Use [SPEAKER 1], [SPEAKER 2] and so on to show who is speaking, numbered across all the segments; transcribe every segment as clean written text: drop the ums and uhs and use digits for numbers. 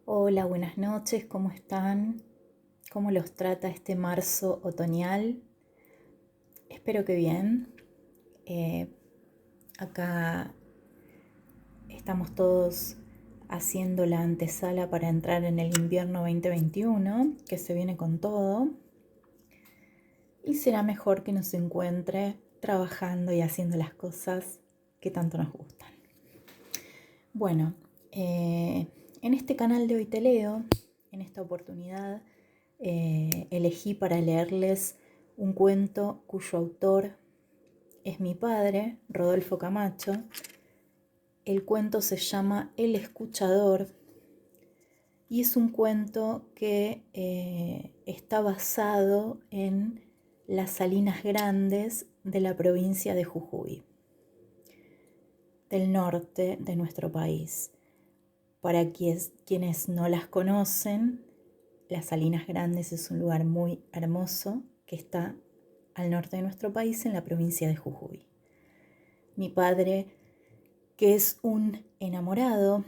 [SPEAKER 1] Hola, buenas noches, ¿cómo están? ¿Cómo los trata este marzo otoñal? Espero que bien. Eh, Acá estamos todos haciendo la antesala para entrar en el invierno 2021, que se viene con todo. Y será mejor que nos encuentre trabajando y haciendo las cosas que tanto nos gustan. Bueno, en este canal de Hoy Te Leo, en esta oportunidad, elegí para leerles un cuento cuyo autor es mi padre, Rodolfo Camacho. El cuento se llama El Escuchador y es un cuento que está basado en las Salinas Grandes de la provincia de Jujuy, del norte de nuestro país. Para quienes no las conocen, las Salinas Grandes es un lugar muy hermoso que está al norte de nuestro país, en la provincia de Jujuy. Mi padre, que es un enamorado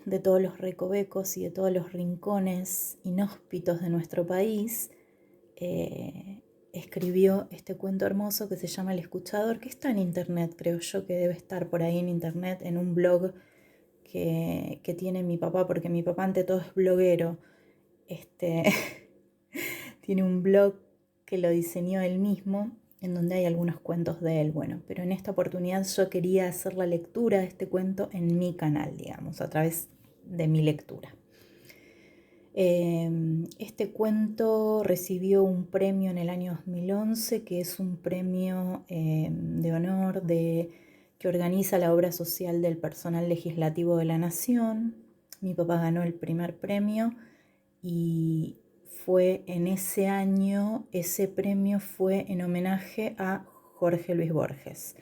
[SPEAKER 1] de todos los recovecos y de todos los rincones inhóspitos de nuestro país, escribió este cuento hermoso que se llama El Escuchador, que está en internet, creo yo que debe estar por ahí en internet, en un blog que tiene mi papá, porque mi papá ante todo es bloguero. Tiene un blog que lo diseñó él mismo, en donde hay algunos cuentos de él. Bueno, pero en esta oportunidad yo quería hacer la lectura de este cuento en mi canal, digamos, a través de mi lectura. Este cuento recibió un premio en el año 2011, que es un premio de honor que organiza la obra social del personal legislativo de la Nación. Mi papá ganó el primer premio y fue en ese año, ese premio fue en homenaje a Jorge Luis Borges,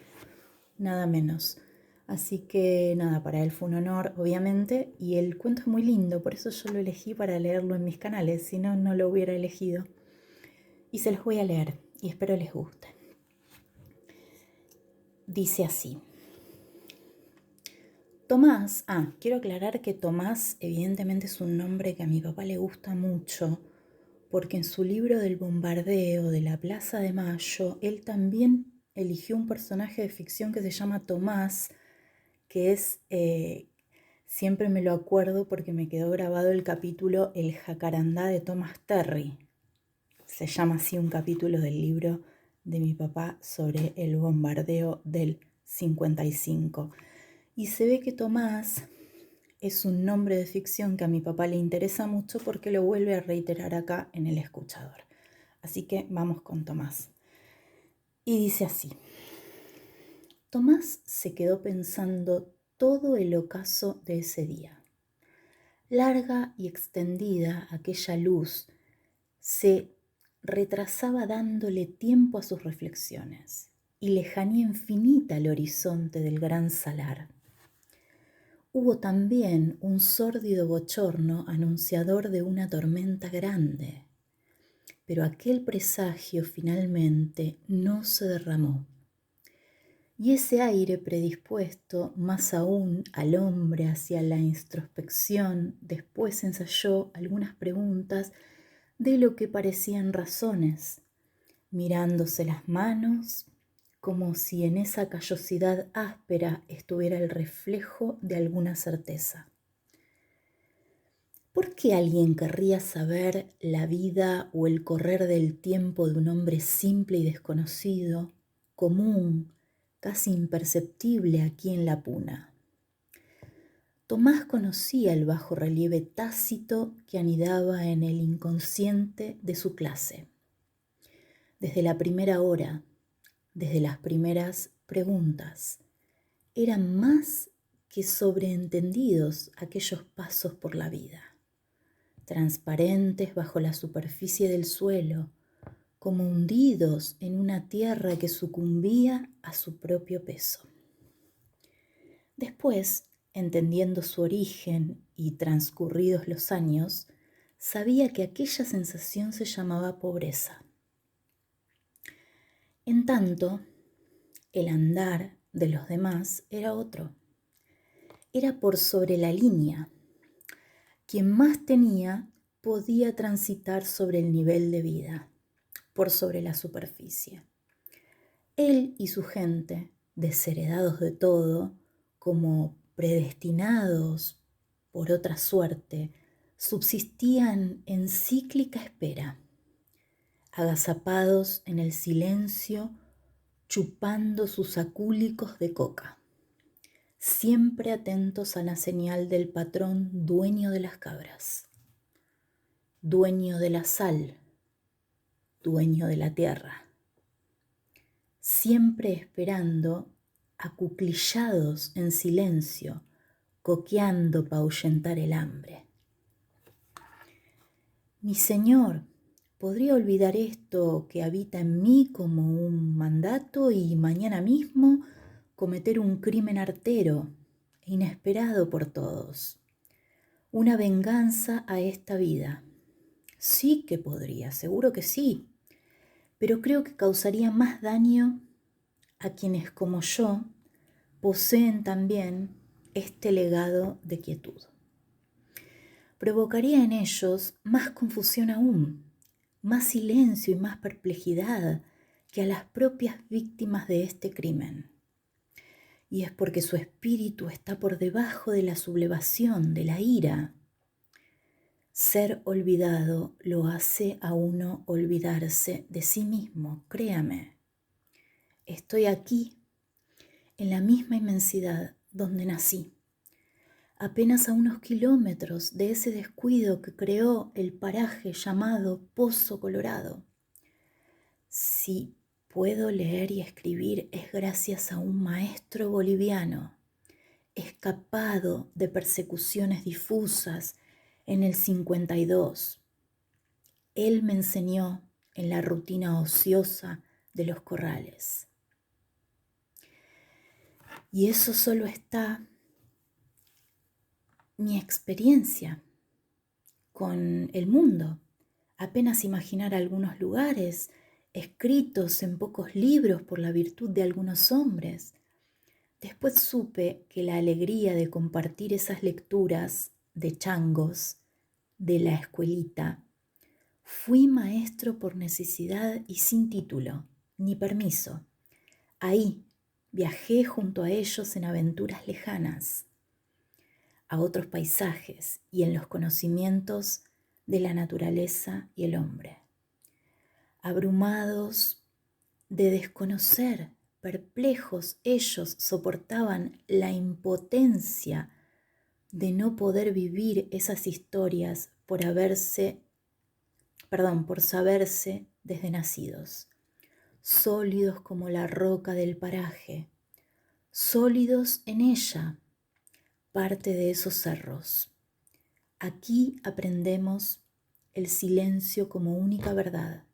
[SPEAKER 1] nada menos. Así que nada, para él fue un honor, obviamente, y el cuento es muy lindo, por eso yo lo elegí para leerlo en mis canales, si no, no lo hubiera elegido. Y se los voy a leer, y espero les guste. Dice así. Tomás, quiero aclarar que Tomás evidentemente es un nombre que a mi papá le gusta mucho, porque en su libro del bombardeo de la Plaza de Mayo, él también eligió un personaje de ficción que se llama Tomás, que es, siempre me lo acuerdo porque me quedó grabado el capítulo El jacarandá de Thomas Terry. Se llama así un capítulo del libro de mi papá sobre el bombardeo del 55. Y se ve que Tomás es un nombre de ficción que a mi papá le interesa mucho porque lo vuelve a reiterar acá en El Escuchador. Así que vamos con Tomás. Y dice así. Tomás se quedó pensando todo el ocaso de ese día. Larga y extendida aquella luz se retrasaba dándole tiempo a sus reflexiones y lejanía infinita al horizonte del gran salar. Hubo también un sórdido bochorno anunciador de una tormenta grande, pero aquel presagio finalmente no se derramó. Y ese aire predispuesto más aún al hombre hacia la introspección después ensayó algunas preguntas de lo que parecían razones, mirándose las manos como si en esa callosidad áspera estuviera el reflejo de alguna certeza. ¿Por qué alguien querría saber la vida o el correr del tiempo de un hombre simple y desconocido, común, casi imperceptible aquí en la puna? Tomás conocía el bajo relieve tácito que anidaba en el inconsciente de su clase. Desde la primera hora, desde las primeras preguntas, eran más que sobreentendidos aquellos pasos por la vida, transparentes bajo la superficie del suelo, como hundidos en una tierra que sucumbía a su propio peso. Después, entendiendo su origen y transcurridos los años, sabía que aquella sensación se llamaba pobreza. En tanto, el andar de los demás era otro. Era por sobre la línea. Quien más tenía podía transitar sobre el nivel de vida, por sobre la superficie. Él y su gente, desheredados de todo, como predestinados por otra suerte, subsistían en cíclica espera, agazapados en el silencio, chupando sus acúlicos de coca, siempre atentos a la señal del patrón dueño de las cabras, dueño de la sal, dueño de la tierra, siempre esperando, acuclillados en silencio, coqueando para ahuyentar el hambre. Mi Señor, ¿podría olvidar esto que habita en mí como un mandato y mañana mismo cometer un crimen artero, inesperado por todos? Una venganza a esta vida. Sí que podría, seguro que sí, pero creo que causaría más daño a quienes como yo poseen también este legado de quietud. Provocaría en ellos más confusión aún, más silencio y más perplejidad que a las propias víctimas de este crimen. Y es porque su espíritu está por debajo de la sublevación, de la ira. Ser olvidado lo hace a uno olvidarse de sí mismo, créame. Estoy aquí, en la misma inmensidad donde nací, apenas a unos kilómetros de ese descuido que creó el paraje llamado Pozo Colorado. Si puedo leer y escribir es gracias a un maestro boliviano, escapado de persecuciones difusas en el 52. Él me enseñó en la rutina ociosa de los corrales. Y eso solo está mi experiencia con el mundo. Apenas imaginar algunos lugares escritos en pocos libros por la virtud de algunos hombres. Después supe que la alegría de compartir esas lecturas de changos, de la escuelita, fui maestro por necesidad y sin título, ni permiso. Ahí viajé junto a ellos en aventuras lejanas, a otros paisajes y en los conocimientos de la naturaleza y el hombre. Abrumados de desconocer, perplejos, ellos soportaban la impotencia de no poder vivir esas historias por saberse desde nacidos, sólidos como la roca del paraje, sólidos en ella, parte de esos cerros. Aquí aprendemos el silencio como única verdad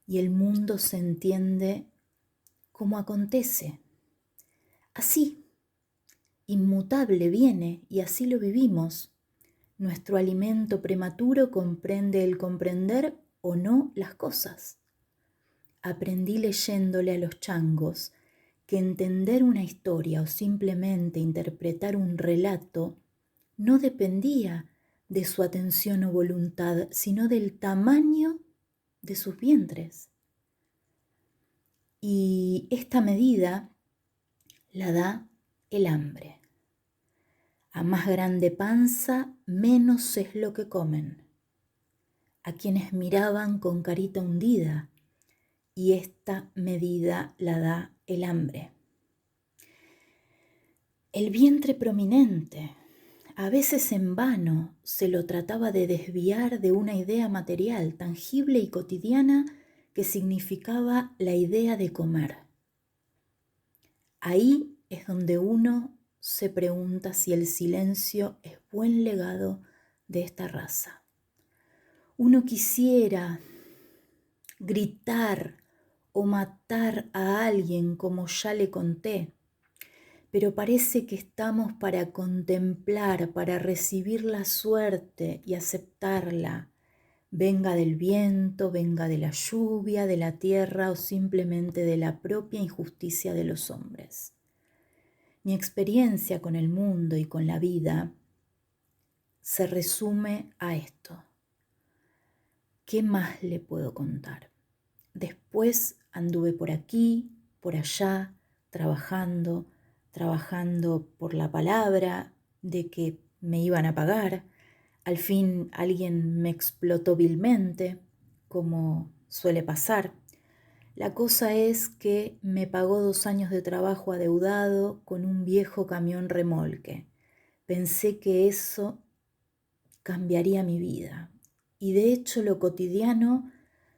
[SPEAKER 1] y el mundo se entiende como acontece. Así, inmutable viene y así lo vivimos. Nuestro alimento prematuro comprende el comprender o no las cosas. Aprendí leyéndole a los changos que entender una historia o simplemente interpretar un relato no dependía de su atención o voluntad, sino del tamaño de sus vientres. Y esta medida la da el hambre. A más grande panza, menos es lo que comen. A quienes miraban con carita hundida, y esta medida la da el hambre. El vientre prominente, a veces en vano, se lo trataba de desviar de una idea material, tangible y cotidiana que significaba la idea de comer. Ahí es donde uno se pregunta si el silencio es buen legado de esta raza. Uno quisiera gritar o matar a alguien como ya le conté, pero parece que estamos para contemplar, para recibir la suerte y aceptarla, venga del viento, venga de la lluvia, de la tierra o simplemente de la propia injusticia de los hombres. Mi experiencia con el mundo y con la vida se resume a esto. ¿Qué más le puedo contar? Después anduve por aquí, por allá, trabajando por la palabra de que me iban a pagar. Al fin alguien me explotó vilmente, como suele pasar. La cosa es que me pagó 2 años de trabajo adeudado con un viejo camión remolque. Pensé que eso cambiaría mi vida. Y de hecho lo cotidiano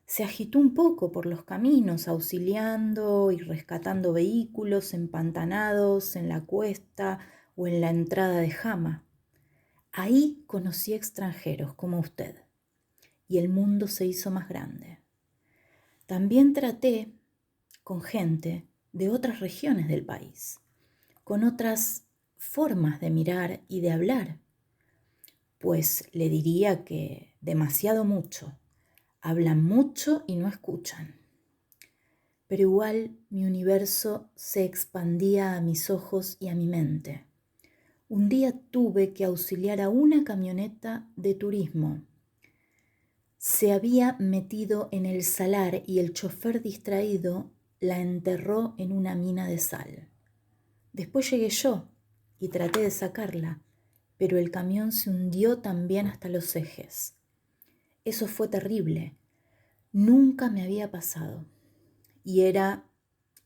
[SPEAKER 1] se agitó un poco por los caminos, auxiliando y rescatando vehículos empantanados en la cuesta o en la entrada de Jama. Ahí conocí extranjeros como usted y el mundo se hizo más grande. También traté con gente de otras regiones del país, con otras formas de mirar y de hablar. Pues le diría que demasiado mucho. Hablan mucho y no escuchan. Pero igual mi universo se expandía a mis ojos y a mi mente. Un día tuve que auxiliar a una camioneta de turismo. Se había metido en el salar y el chofer distraído la enterró en una mina de sal. Después llegué yo y traté de sacarla, pero el camión se hundió también hasta los ejes. Eso fue terrible. Nunca me había pasado. Y era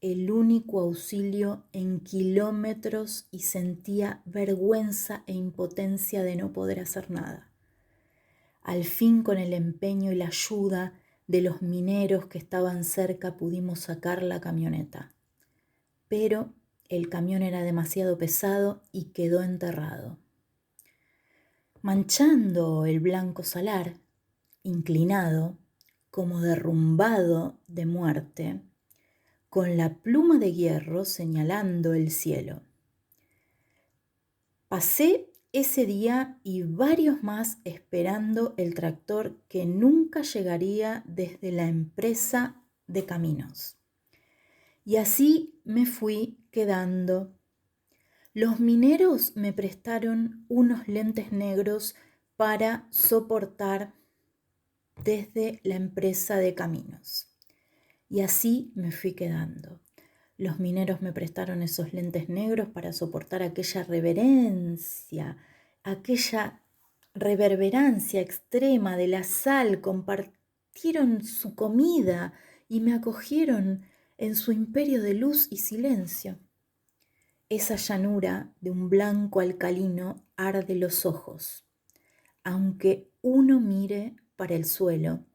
[SPEAKER 1] el único auxilio en kilómetros y sentía vergüenza e impotencia de no poder hacer nada. Al fin, con el empeño y la ayuda de los mineros que estaban cerca, pudimos sacar la camioneta. Pero el camión era demasiado pesado y quedó enterrado. Manchando el blanco salar, inclinado, como derrumbado de muerte, con la pluma de hierro señalando el cielo. Pasé ese día y varios más esperando el tractor que nunca llegaría desde la empresa de caminos. Y así me fui quedando. Los mineros me prestaron unos lentes negros para soportar desde la empresa de caminos. Y así me fui quedando. Los mineros me prestaron esos lentes negros para soportar aquella reverberancia extrema de la sal. Compartieron su comida y me acogieron en su imperio de luz y silencio. Esa llanura de un blanco alcalino arde los ojos, aunque uno mire para el suelo,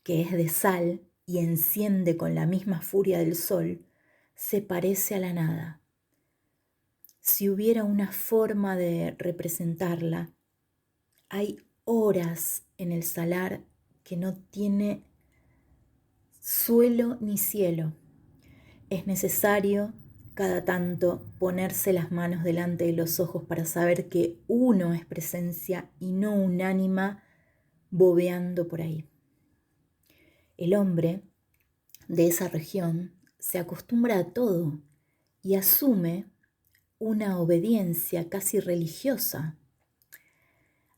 [SPEAKER 1] que es de sal y enciende con la misma furia del sol, se parece a la nada. Si hubiera una forma de representarla, hay horas en el salar que no tiene suelo ni cielo. Es necesario cada tanto ponerse las manos delante de los ojos para saber que uno es presencia y no un ánima bobeando por ahí. El hombre de esa región se acostumbra a todo y asume una obediencia casi religiosa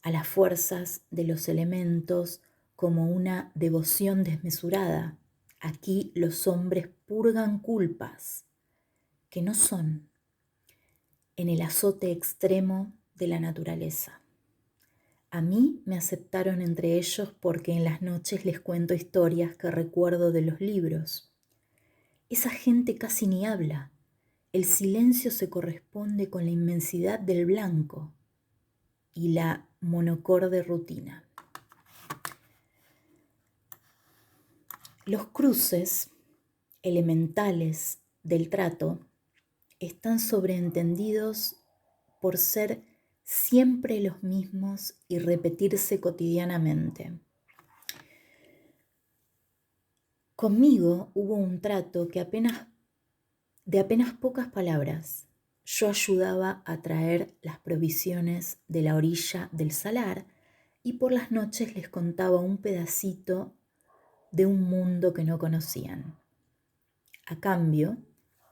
[SPEAKER 1] a las fuerzas de los elementos como una devoción desmesurada. Aquí los hombres purgan culpas que no son en el azote extremo de la naturaleza. A mí me aceptaron entre ellos porque en las noches les cuento historias que recuerdo de los libros. Esa gente casi ni habla. El silencio se corresponde con la inmensidad del blanco y la monocorde rutina. Los cruces elementales del trato están sobreentendidos por ser siempre los mismos y repetirse cotidianamente. Conmigo hubo un trato de apenas pocas palabras. Yo ayudaba a traer las provisiones de la orilla del salar y por las noches les contaba un pedacito de un mundo que no conocían. A cambio,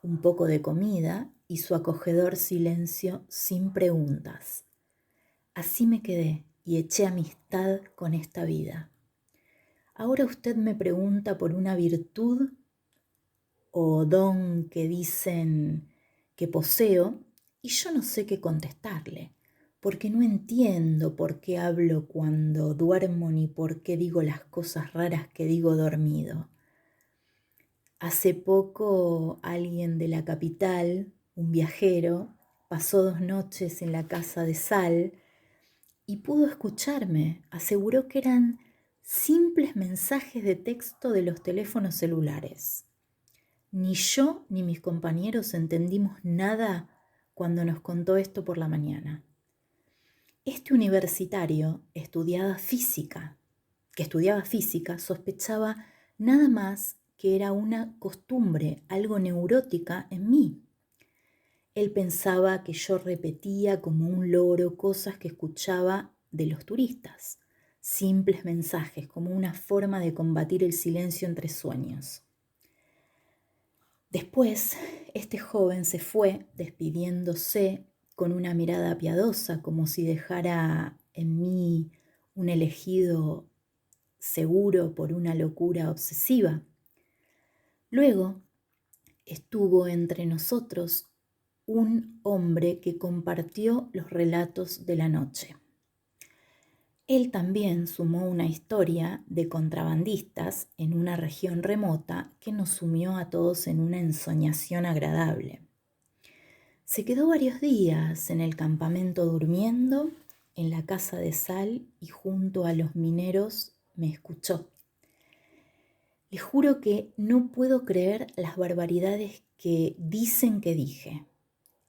[SPEAKER 1] un poco de comida y su acogedor silencio sin preguntas. Así me quedé y eché amistad con esta vida. Ahora usted me pregunta por una virtud o don que dicen que poseo y yo no sé qué contestarle, porque no entiendo por qué hablo cuando duermo ni por qué digo las cosas raras que digo dormido. Hace poco alguien de la capital, un viajero, pasó 2 noches en la casa de Sal y pudo escucharme. Aseguró que eran simples mensajes de texto de los teléfonos celulares. Ni yo ni mis compañeros entendimos nada cuando nos contó esto por la mañana. Este universitario que estudiaba física, sospechaba nada más que era una costumbre, algo neurótica en mí. Él pensaba que yo repetía como un loro cosas que escuchaba de los turistas, simples mensajes, como una forma de combatir el silencio entre sueños. Después, este joven se fue despidiéndose con una mirada piadosa, como si dejara en mí un elegido seguro por una locura obsesiva. Luego estuvo entre nosotros un hombre que compartió los relatos de la noche. Él también sumó una historia de contrabandistas en una región remota que nos sumió a todos en una ensoñación agradable. Se quedó varios días en el campamento durmiendo, en la casa de Sal y junto a los mineros me escuchó. Le juro que no puedo creer las barbaridades que dicen que dije.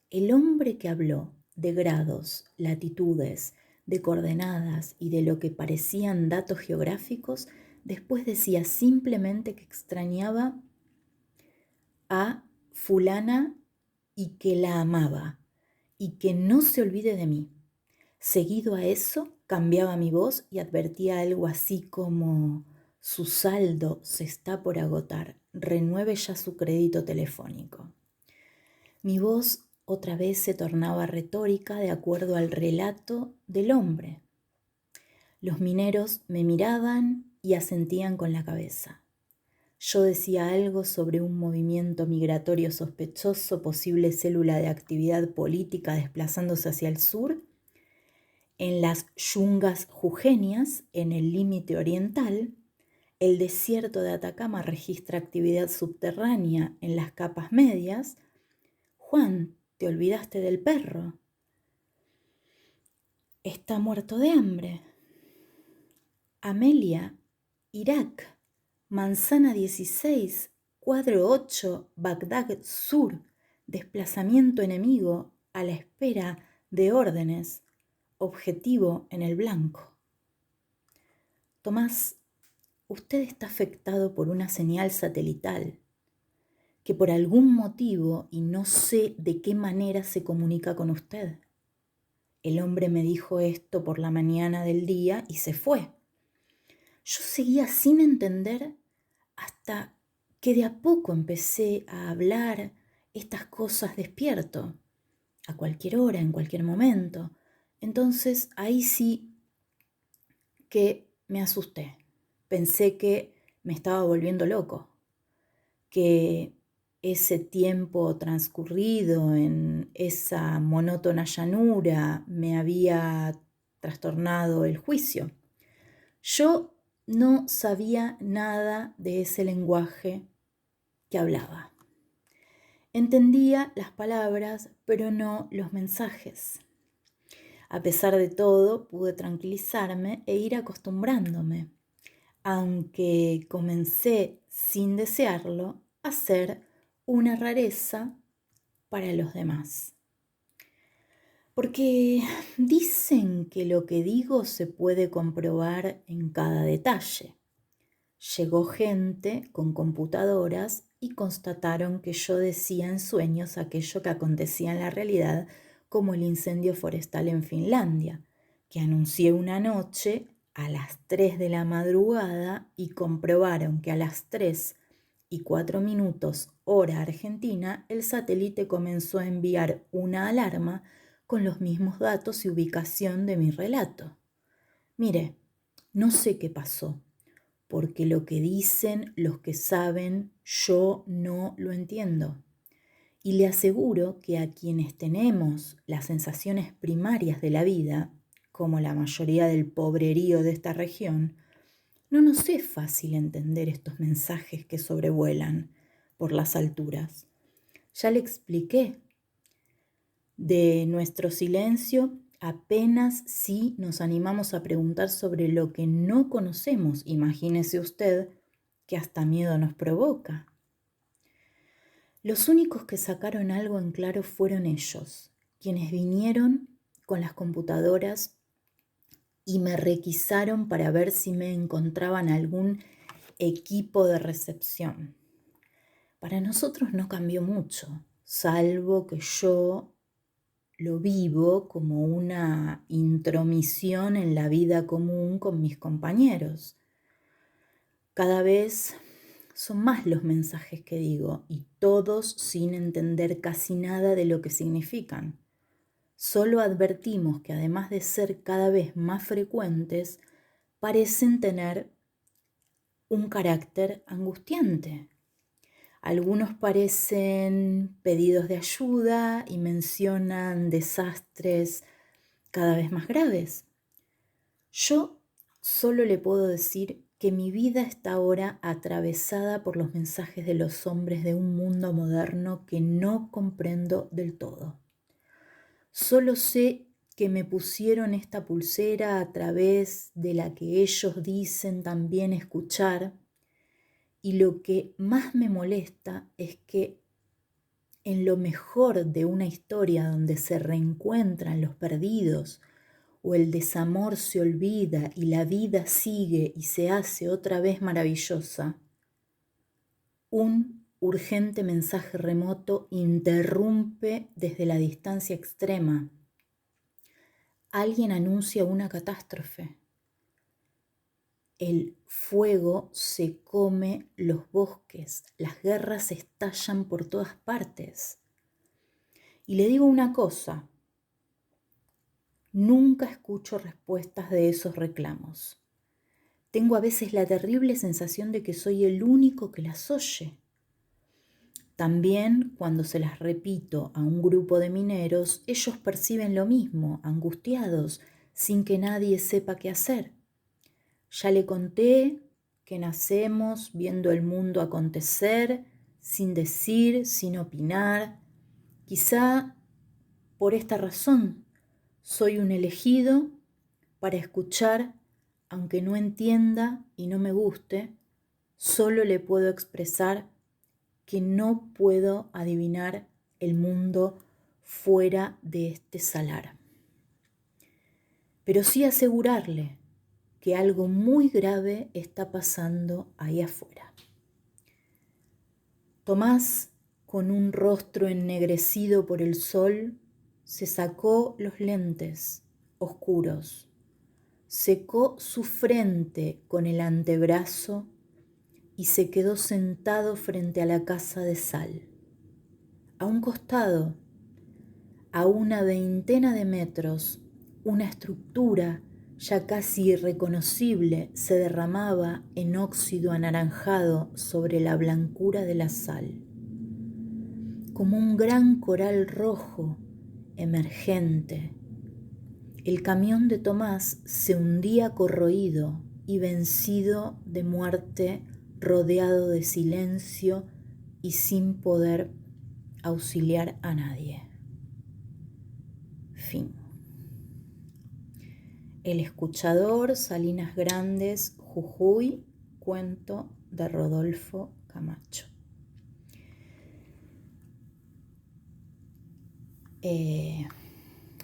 [SPEAKER 1] El hombre que habló de grados, latitudes, de coordenadas y de lo que parecían datos geográficos, después decía simplemente que extrañaba a fulana y que la amaba y que no se olvide de mí. Seguido a eso, cambiaba mi voz y advertía algo así como: su saldo se está por agotar, renueve ya su crédito telefónico. Mi voz otra vez se tornaba retórica de acuerdo al relato del hombre. Los mineros me miraban y asentían con la cabeza. Yo decía algo sobre un movimiento migratorio sospechoso, posible célula de actividad política desplazándose hacia el sur. En las yungas jujeñas, en el límite oriental, el desierto de Atacama registra actividad subterránea en las capas medias. Juan, ¿te olvidaste del perro? Está muerto de hambre. Amelia, Irak, Manzana 16, cuadro 8, Bagdad Sur, desplazamiento enemigo a la espera de órdenes, objetivo en el blanco. Tomás, usted está afectado por una señal satelital que por algún motivo, y no sé de qué manera, se comunica con usted. El hombre me dijo esto por la mañana del día y se fue. Yo seguía sin entender hasta que de a poco empecé a hablar estas cosas despierto, a cualquier hora, en cualquier momento. Entonces ahí sí que me asusté. Pensé que me estaba volviendo loco, que ese tiempo transcurrido en esa monótona llanura me había trastornado el juicio. Yo no sabía nada de ese lenguaje que hablaba. Entendía las palabras, pero no los mensajes. A pesar de todo, pude tranquilizarme e ir acostumbrándome, aunque comencé, sin desearlo, a ser una rareza para los demás. Porque dicen que lo que digo se puede comprobar en cada detalle. Llegó gente con computadoras y constataron que yo decía en sueños aquello que acontecía en la realidad, como el incendio forestal en Finlandia, que anuncié una noche a las 3 de la madrugada y comprobaron que a las 3:04 hora argentina el satélite comenzó a enviar una alarma con los mismos datos y ubicación de mi relato. Mire, no sé qué pasó, porque lo que dicen los que saben, yo no lo entiendo. Y le aseguro que a quienes tenemos las sensaciones primarias de la vida, como la mayoría del pobrerío de esta región, no nos es fácil entender estos mensajes que sobrevuelan por las alturas. Ya le expliqué, de nuestro silencio apenas si nos animamos a preguntar sobre lo que no conocemos. Imagínese usted que hasta miedo nos provoca. Los únicos que sacaron algo en claro fueron ellos, quienes vinieron con las computadoras y me requisaron para ver si me encontraban algún equipo de recepción. Para nosotros no cambió mucho, salvo que yo lo vivo como una intromisión en la vida común con mis compañeros. Cada vez son más los mensajes que digo y todos sin entender casi nada de lo que significan. Solo advertimos que además de ser cada vez más frecuentes, parecen tener un carácter angustiante. Algunos parecen pedidos de ayuda y mencionan desastres cada vez más graves. Yo solo le puedo decir que mi vida está ahora atravesada por los mensajes de los hombres de un mundo moderno que no comprendo del todo. Solo sé que me pusieron esta pulsera a través de la que ellos dicen también escuchar, y lo que más me molesta es que en lo mejor de una historia donde se reencuentran los perdidos o el desamor se olvida y la vida sigue y se hace otra vez maravillosa, un urgente mensaje remoto interrumpe desde la distancia extrema. Alguien anuncia una catástrofe. El fuego se come los bosques, las guerras estallan por todas partes. Y le digo una cosa, nunca escucho respuestas de esos reclamos. Tengo a veces la terrible sensación de que soy el único que las oye. También cuando se las repito a un grupo de mineros, ellos perciben lo mismo, angustiados, sin que nadie sepa qué hacer. Ya le conté que nacemos viendo el mundo acontecer, sin decir, sin opinar. Quizá por esta razón soy un elegido para escuchar, aunque no entienda y no me guste, solo le puedo expresar que no puedo adivinar el mundo fuera de este salar. Pero sí asegurarle que algo muy grave está pasando ahí afuera. Tomás, con un rostro ennegrecido por el sol, se sacó los lentes oscuros, secó su frente con el antebrazo y se quedó sentado frente a la casa de sal. A un costado, a una veintena de metros, una estructura ya casi irreconocible se derramaba en óxido anaranjado sobre la blancura de la sal. Como un gran coral rojo emergente, el camión de Tomás se hundía corroído y vencido de muerte, rodeado de silencio y sin poder auxiliar a nadie. Fin. El escuchador, Salinas Grandes, Jujuy, cuento de Rodolfo Camacho.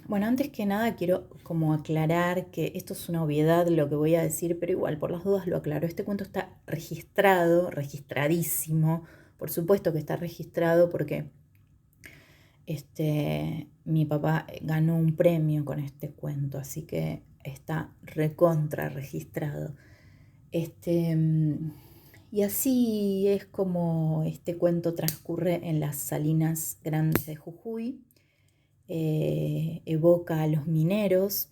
[SPEAKER 1] Bueno, antes que nada quiero como aclarar que esto es una obviedad lo que voy a decir, pero igual por las dudas lo aclaro. Este cuento está registrado, registradísimo. Por supuesto que está registrado porque mi papá ganó un premio con este cuento, así que está recontra registrado. Y así es como este cuento transcurre en las Salinas Grandes de Jujuy. Evoca a los mineros,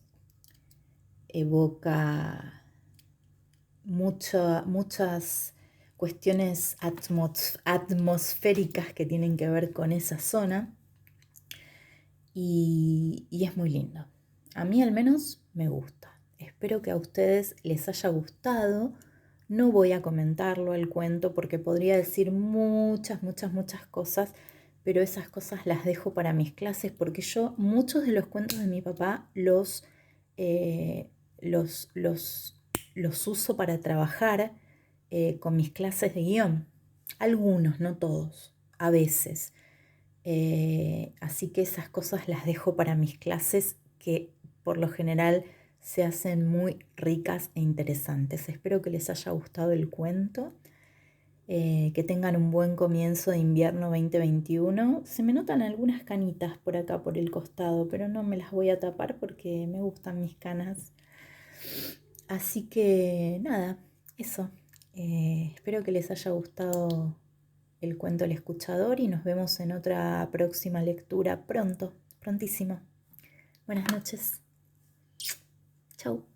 [SPEAKER 1] evoca muchas cuestiones atmosféricas que tienen que ver con esa zona y es muy lindo. A mí al menos me gusta. Espero que a ustedes les haya gustado. No voy a comentarlo el cuento porque podría decir muchas cosas, pero esas cosas las dejo para mis clases porque yo muchos de los cuentos de mi papá eh, los, los, los uso para trabajar con mis clases de guión. Algunos, no todos, a veces. Así que esas cosas las dejo para mis clases que por lo general se hacen muy ricas e interesantes. Espero que les haya gustado el cuento, que tengan un buen comienzo de invierno 2021. Se me notan algunas canitas por acá, por el costado, pero no me las voy a tapar porque me gustan mis canas. Así que nada, eso. Espero que les haya gustado el cuento El Escuchador y nos vemos en otra próxima lectura pronto, prontísimo. Buenas noches. Chau.